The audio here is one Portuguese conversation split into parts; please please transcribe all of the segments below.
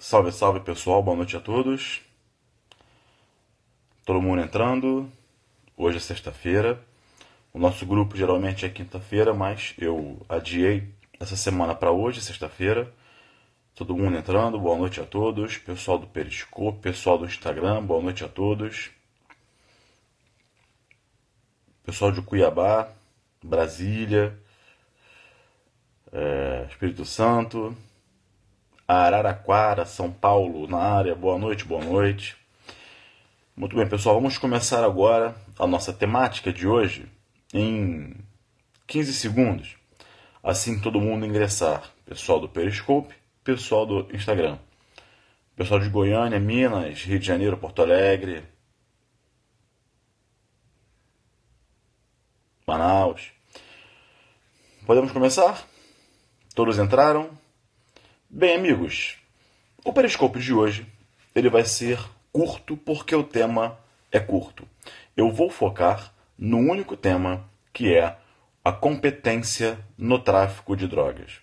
Salve, salve pessoal, boa noite a todos. Todo mundo entrando. Hoje é sexta-feira. O nosso grupo geralmente é quinta-feira, mas eu adiei essa semana para hoje, sexta-feira. Todo mundo entrando, boa noite a todos. Pessoal do Periscope, pessoal do Instagram, boa noite a todos. Pessoal de Cuiabá, Brasília, Espírito Santo, Araraquara, São Paulo na área, boa noite, boa noite. Muito bem, pessoal, vamos começar agora a nossa temática de hoje em 15 segundos. Assim que todo mundo ingressar. Pessoal do Periscope, pessoal do Instagram. Pessoal de Goiânia, Minas, Rio de Janeiro, Porto Alegre, Manaus. Podemos começar? Todos entraram? Bem, amigos, o Periscope de hoje ele vai ser curto porque o tema é curto. Eu vou focar no único tema que é a competência no tráfico de drogas.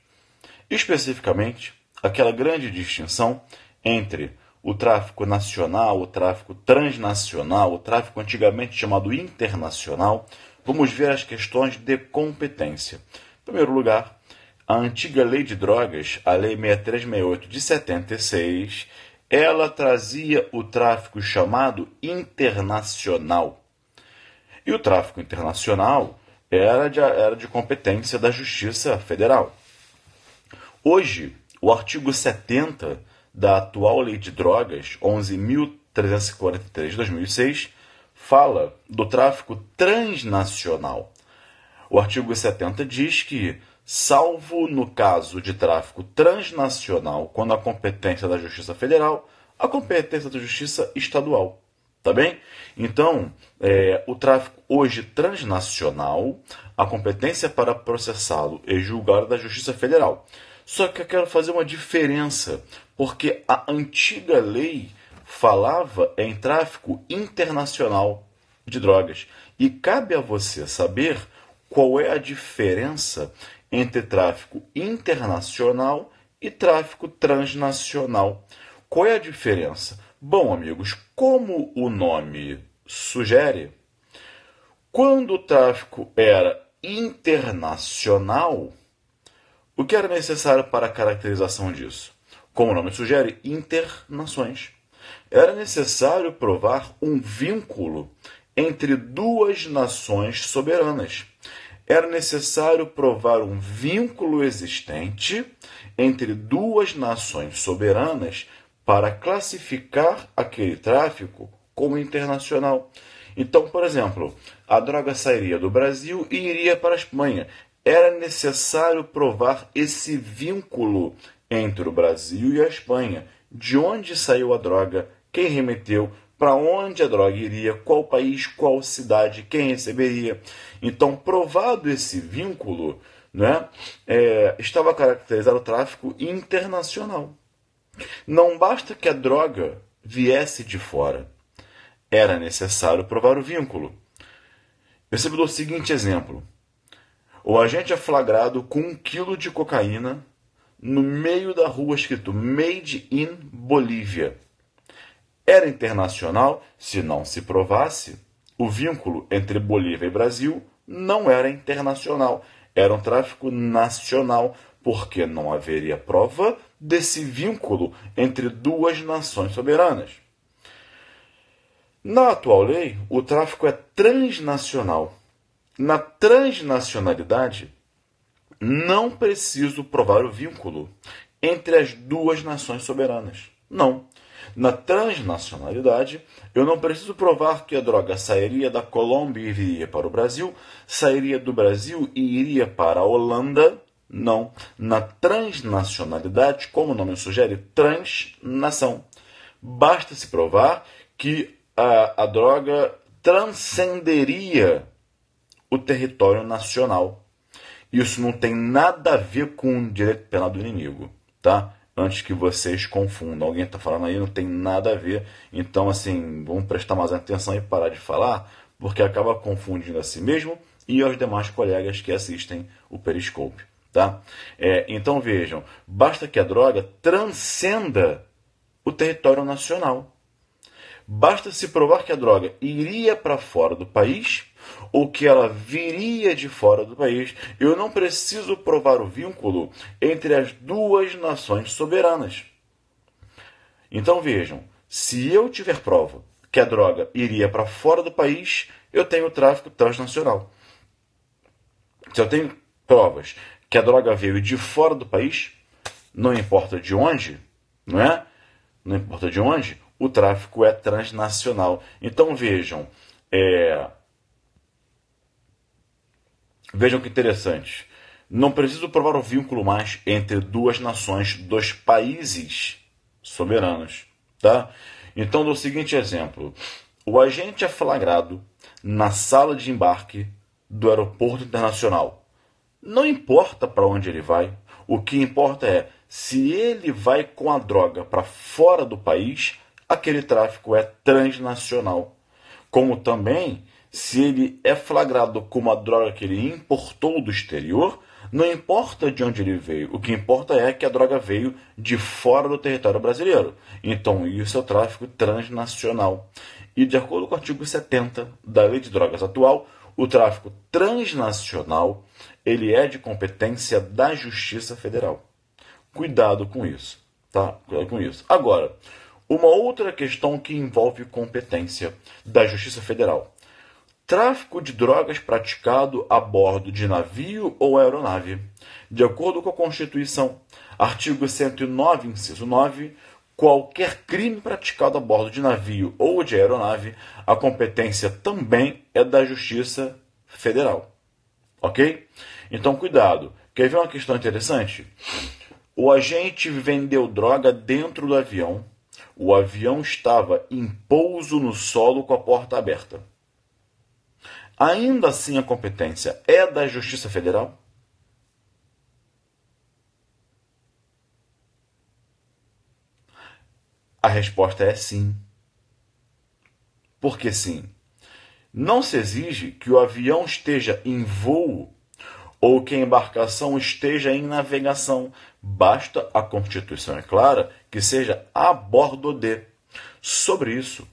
Especificamente, aquela grande distinção entre o tráfico nacional, o tráfico transnacional, o tráfico antigamente chamado internacional. Vamos ver as questões de competência. Em primeiro lugar, a antiga lei de drogas, a Lei 6368 de 76, ela trazia o tráfico chamado internacional. E o tráfico internacional era de competência da Justiça Federal. Hoje, o artigo 70 da atual Lei de Drogas, 11.343 de 2006, fala do tráfico transnacional. O artigo 70 diz que, salvo no caso de tráfico transnacional, quando a competência da Justiça Federal, a competência da Justiça Estadual. Tá bem? Então, o tráfico hoje transnacional, a competência para processá-lo e julgar da Justiça Federal. Só que eu quero fazer uma diferença, porque a antiga lei falava em tráfico internacional de drogas. E cabe a você saber qual é a diferença entre tráfico internacional e tráfico transnacional. Qual é a diferença? Bom, amigos, como o nome sugere, quando o tráfico era internacional, o que era necessário para a caracterização disso? Como o nome sugere, internações. Era necessário provar um vínculo entre duas nações soberanas. Era necessário provar um vínculo existente entre duas nações soberanas para classificar aquele tráfico como internacional. Então, por exemplo, a droga sairia do Brasil e iria para a Espanha. Era necessário provar esse vínculo entre o Brasil e a Espanha. De onde saiu a droga, quem remeteu, para onde a droga iria, qual país, qual cidade, quem receberia. Então, provado esse vínculo, né, estava caracterizado o tráfico internacional. Não basta que a droga viesse de fora. Era necessário provar o vínculo. Eu sempre dou o seguinte exemplo. O agente é flagrado com 1 quilo de cocaína no meio da rua escrito Made in Bolívia. Era internacional se não se provasse. O vínculo entre Bolívia e Brasil não era internacional. Era um tráfico nacional, porque não haveria prova desse vínculo entre duas nações soberanas. Na atual lei, o tráfico é transnacional. Na transnacionalidade, não preciso provar o vínculo entre as duas nações soberanas. Não. Na transnacionalidade, eu não preciso provar que a droga sairia da Colômbia e iria para o Brasil, sairia do Brasil e iria para a Holanda. Não. Na transnacionalidade, como o nome sugere, transnação. Basta se provar que a droga transcenderia o território nacional. Isso não tem nada a ver com o direito penal do inimigo, tá? Antes que vocês confundam. Alguém está falando aí, não tem nada a ver. Então, assim, vamos prestar mais atenção e parar de falar, porque acaba confundindo a si mesmo e aos demais colegas que assistem o Periscope, tá? Então, vejam, basta que a droga transcenda o território nacional. Basta se provar que a droga iria para fora do país ou que ela viria de fora do país. Eu não preciso provar o vínculo entre as duas nações soberanas. Então vejam, se eu tiver prova que a droga iria para fora do país, eu tenho tráfico transnacional. Se eu tenho provas que a droga veio de fora do país, não importa de onde, não é? Não importa de onde, o tráfico é transnacional. Então vejam, vejam que interessante. Não preciso provar o vínculo mais entre duas nações, dois países soberanos, tá? Então dou o seguinte exemplo. O agente é flagrado na sala de embarque do aeroporto internacional. Não importa para onde ele vai, o que importa é se ele vai com a droga para fora do país, aquele tráfico é transnacional. Como também, se ele é flagrado com uma droga que ele importou do exterior, não importa de onde ele veio. O que importa é que a droga veio de fora do território brasileiro. Então, isso é o tráfico transnacional. E de acordo com o artigo 70 da Lei de Drogas atual, o tráfico transnacional ele é de competência da Justiça Federal. Cuidado com isso, tá? Cuidado com isso. Agora, uma outra questão que envolve competência da Justiça Federal. Tráfico de drogas praticado a bordo de navio ou aeronave. De acordo com a Constituição, artigo 109, inciso 9, qualquer crime praticado a bordo de navio ou de aeronave, a competência também é da Justiça Federal. Ok? Então, cuidado. Quer ver uma questão interessante? O agente vendeu droga dentro do avião. O avião estava em pouso no solo com a porta aberta. Ainda assim, a competência é da Justiça Federal? A resposta é sim. Por que sim? Não se exige que o avião esteja em voo ou que a embarcação esteja em navegação. Basta, a Constituição é clara, que seja a bordo de. Sobre isso,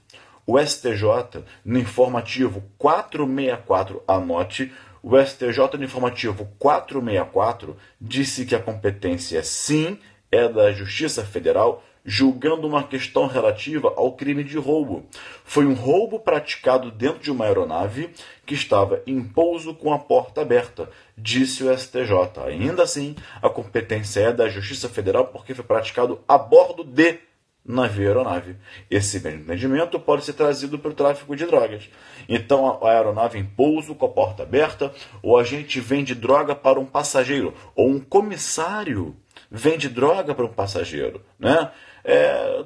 o STJ, no informativo 464, anote, o STJ no informativo 464 disse que a competência, sim, é da Justiça Federal, julgando uma questão relativa ao crime de roubo. Foi um roubo praticado dentro de uma aeronave que estava em pouso com a porta aberta, disse o STJ. Ainda assim, a competência é da Justiça Federal porque foi praticado a bordo de navio e aeronave. Esse mesmo entendimento pode ser trazido para o tráfico de drogas. Então, a aeronave em pouso com a porta aberta, o agente vende droga para um passageiro, ou um comissário vende droga para um passageiro, né?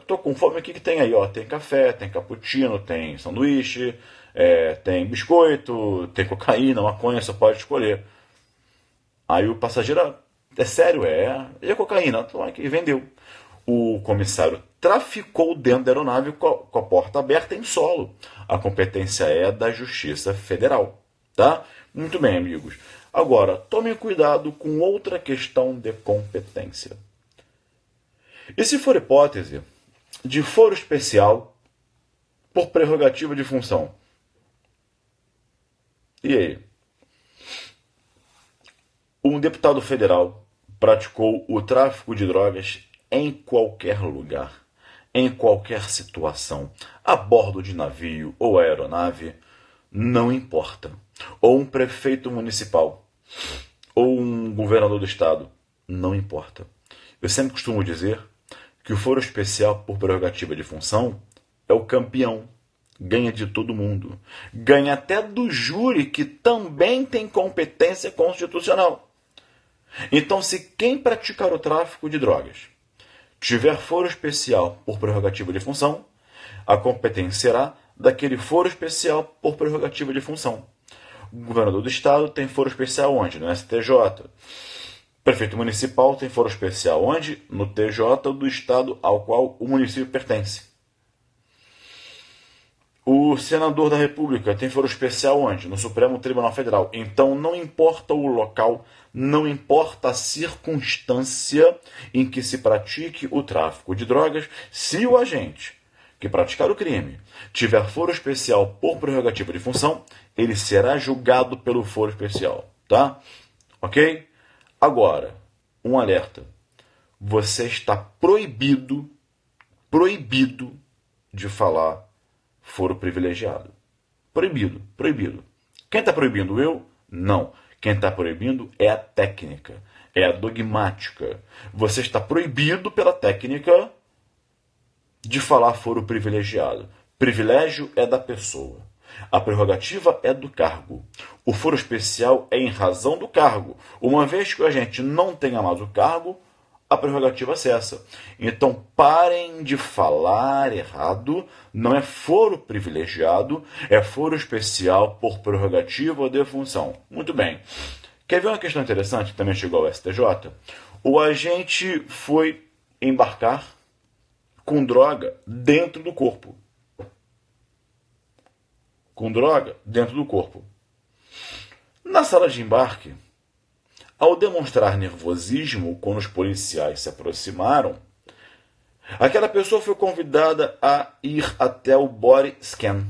Tô com fome, o que tem aí? Tem café, tem cappuccino, tem sanduíche, tem biscoito, tem cocaína, maconha, você pode escolher. Aí o passageiro, é sério? E a cocaína? Então, aqui vendeu. O comissário traficou dentro da aeronave com a porta aberta em solo. A competência é da Justiça Federal, tá? Muito bem, amigos. Agora, tomem cuidado com outra questão de competência. E se for hipótese de foro especial por prerrogativa de função? E aí? Um deputado federal praticou o tráfico de drogas em qualquer lugar, em qualquer situação, a bordo de navio ou aeronave, não importa. Ou um prefeito municipal, ou um governador do estado, não importa. Eu sempre costumo dizer que o foro especial por prerrogativa de função é o campeão. Ganha de todo mundo. Ganha até do júri, que também tem competência constitucional. Então, se quem praticar o tráfico de drogas tiver foro especial por prerrogativa de função, a competência será daquele foro especial por prerrogativa de função. O governador do estado tem foro especial onde? No STJ. O prefeito municipal tem foro especial onde? No TJ do estado ao qual o município pertence. O senador da República tem foro especial onde? No Supremo Tribunal Federal. Então não importa o local, não importa a circunstância em que se pratique o tráfico de drogas, se o agente que praticar o crime tiver foro especial por prerrogativa de função, ele será julgado pelo foro especial, tá? Ok? Agora, um alerta. Você está proibido de falar foro privilegiado. Proibido. Quem está proibindo? Eu? Não. Quem está proibindo é a técnica, é a dogmática. Você está proibido pela técnica de falar foro privilegiado. Privilégio é da pessoa. A prerrogativa é do cargo. O foro especial é em razão do cargo. Uma vez que a gente não tenha mais o cargo, a prerrogativa cessa. Então parem de falar errado. Não é foro privilegiado, é foro especial por prerrogativa de função. Muito bem. Quer ver uma questão interessante que também chegou ao STJ? O agente foi embarcar com droga dentro do corpo. Na sala de embarque, ao demonstrar nervosismo quando os policiais se aproximaram, aquela pessoa foi convidada a ir até o body scan.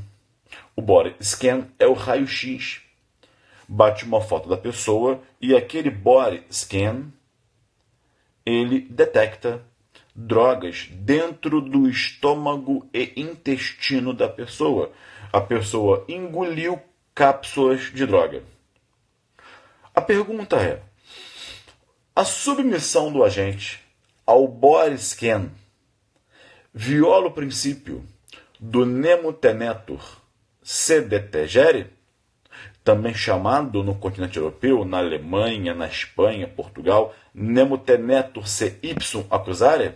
O body scan é o raio-x. Bate uma foto da pessoa e aquele body scan ele detecta drogas dentro do estômago e intestino da pessoa. A pessoa engoliu cápsulas de droga. A pergunta é: a submissão do agente ao body scan viola o princípio do nemo tenetur se detegere, também chamado no continente europeu, na Alemanha, na Espanha, Portugal, nemo tenetur se ipsum accusare?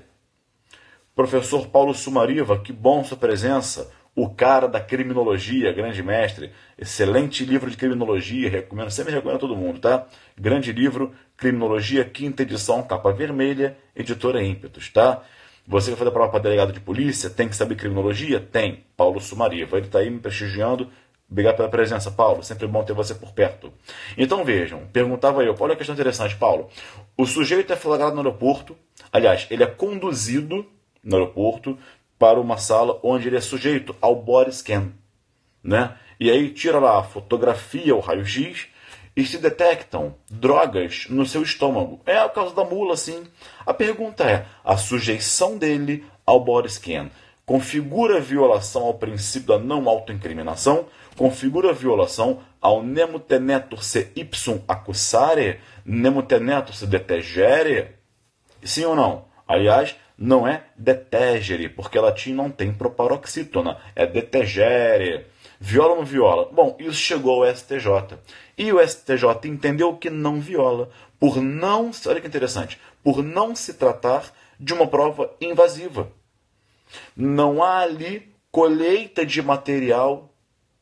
Professor Paulo Sumariva, que bom sua presença. O cara da criminologia, grande mestre. Excelente livro de criminologia, recomendo, sempre recomendo a todo mundo, tá? Grande livro, Criminologia, 5ª edição, capa vermelha, editora Ímpetus, tá? Você que vai fazer a prova para delegado de polícia, tem que saber criminologia? Tem. Paulo Sumariva, ele está aí me prestigiando. Obrigado pela presença, Paulo. Sempre bom ter você por perto. Então vejam, perguntava eu, olha a questão interessante, Paulo. O sujeito é flagrado no aeroporto, aliás, ele é conduzido no aeroporto para uma sala onde ele é sujeito ao body scan, né? E aí tira lá a fotografia, o raio-x, e se detectam drogas no seu estômago. É o caso da mula, sim. A pergunta é, a sujeição dele ao body scan configura violação ao princípio da não autoincriminação? Configura violação ao nemo tenetur se ipsum accusare? Nemo tenetur se detegere? Sim ou não? Aliás, não é detegere, porque latim não tem proparoxítona, é detegere. Viola ou não viola? Bom, isso chegou ao STJ. E o STJ entendeu que não viola, por não, olha que interessante, por não se tratar de uma prova invasiva. Não há ali colheita de material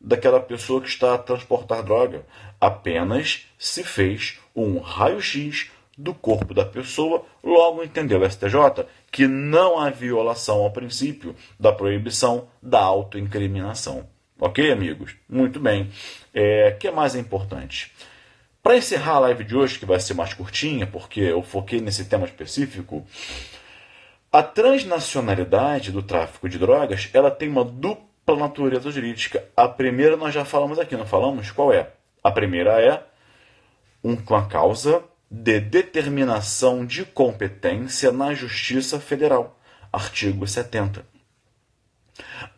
daquela pessoa que está a transportar droga. Apenas se fez um raio-x do corpo da pessoa, logo entendeu o STJ que não há violação ao princípio da proibição da autoincriminação. Ok, amigos? Muito bem. O que mais é importante? Para encerrar a live de hoje, que vai ser mais curtinha, porque eu foquei nesse tema específico, a transnacionalidade do tráfico de drogas, ela tem uma dupla natureza jurídica. A primeira nós já falamos aqui, não falamos? Qual é? A primeira é uma causa de determinação de competência na Justiça Federal, artigo 70.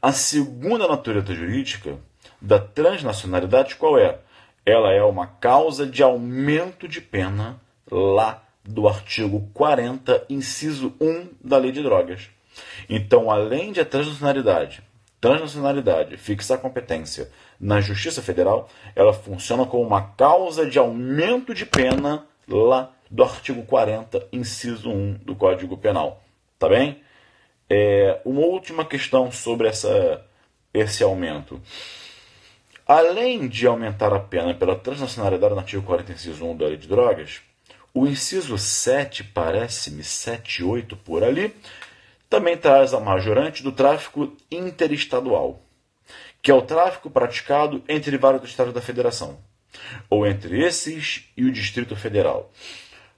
A segunda natureza jurídica da transnacionalidade qual é? Ela é uma causa de aumento de pena lá do artigo 40, inciso 1 da Lei de Drogas. Então, além de a transnacionalidade fixar competência na Justiça Federal, ela funciona como uma causa de aumento de pena lá do artigo 40, inciso 1 do Código Penal. Tá bem? Uma última questão sobre essa esse aumento? Além de aumentar a pena pela transnacionalidade no artigo 40, inciso 1 da Lei de Drogas, o inciso 7, parece-me 7, 8 por ali, também traz a majorante do tráfico interestadual, que é o tráfico praticado entre vários estados da federação, ou entre esses e o Distrito Federal.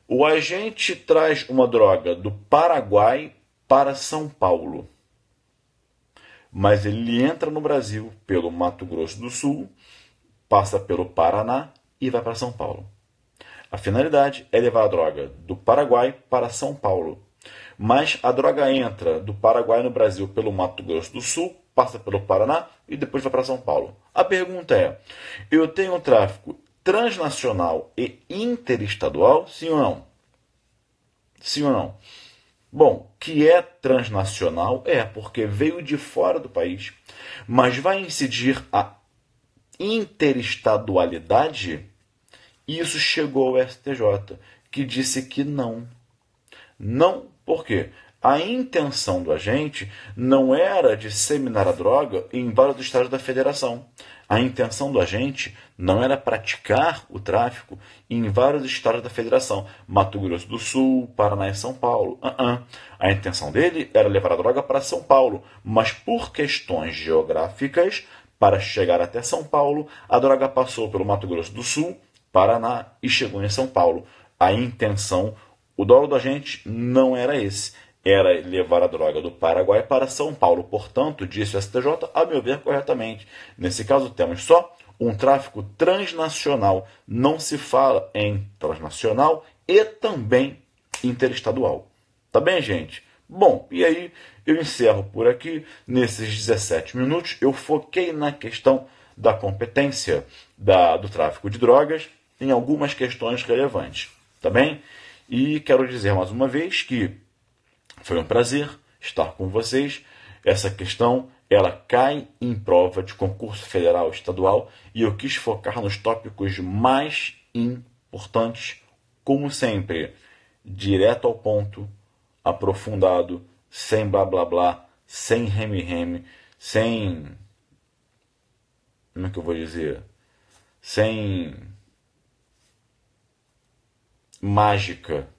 O agente traz uma droga do Paraguai para São Paulo, mas ele entra no Brasil pelo Mato Grosso do Sul, passa pelo Paraná e vai para São Paulo. A finalidade é levar a droga do Paraguai para São Paulo, mas a droga entra do Paraguai no Brasil pelo Mato Grosso do Sul, passa pelo Paraná e depois vai para São Paulo. A pergunta é, eu tenho um tráfico transnacional e interestadual, sim ou não? Sim ou não? Bom, que é transnacional porque veio de fora do país, mas vai incidir a interestadualidade? Isso chegou ao STJ, que disse que não. Não, por quê? A intenção do agente não era disseminar a droga em vários estados da federação. A intenção do agente não era praticar o tráfico em vários estados da federação. Mato Grosso do Sul, Paraná e São Paulo. A intenção dele era levar a droga para São Paulo, mas por questões geográficas, para chegar até São Paulo, a droga passou pelo Mato Grosso do Sul, Paraná e chegou em São Paulo. A intenção, o dolo do agente não era esse. Era levar a droga do Paraguai para São Paulo. Portanto, disse o STJ, a meu ver, corretamente. Nesse caso, temos só um tráfico transnacional. Não se fala em transnacional e também interestadual. Tá bem, gente? Bom, e aí eu encerro por aqui. Nesses 17 minutos, eu foquei na questão da competência do tráfico de drogas em algumas questões relevantes. Tá bem? E quero dizer mais uma vez que foi um prazer estar com vocês. Essa questão, ela cai em prova de concurso federal e estadual e eu quis focar nos tópicos mais importantes, como sempre, direto ao ponto, aprofundado, sem blá blá blá, sem reme-reme, sem... como é que eu vou dizer? Sem mágica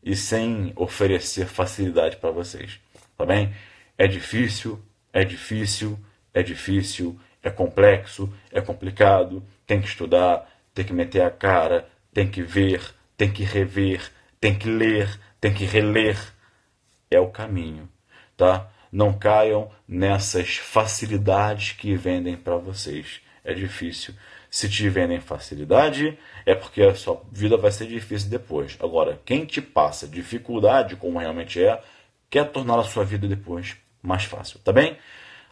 e sem oferecer facilidade para vocês, tá bem? É difícil, é complexo, é complicado, tem que estudar, tem que meter a cara, tem que ver, tem que rever, tem que ler, tem que reler. É o caminho, tá? Não caiam nessas facilidades que vendem para vocês. É difícil. Se te vendem facilidade, é porque a sua vida vai ser difícil depois. Agora, quem te passa dificuldade, como realmente quer tornar a sua vida depois mais fácil, tá bem?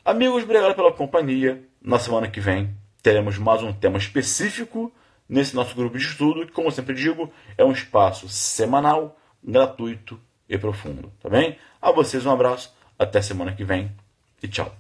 Amigos, obrigado pela companhia. Na semana que vem, teremos mais um tema específico nesse nosso grupo de estudo, que, como eu sempre digo, é um espaço semanal, gratuito e profundo, tá bem? A vocês um abraço, até semana que vem e tchau.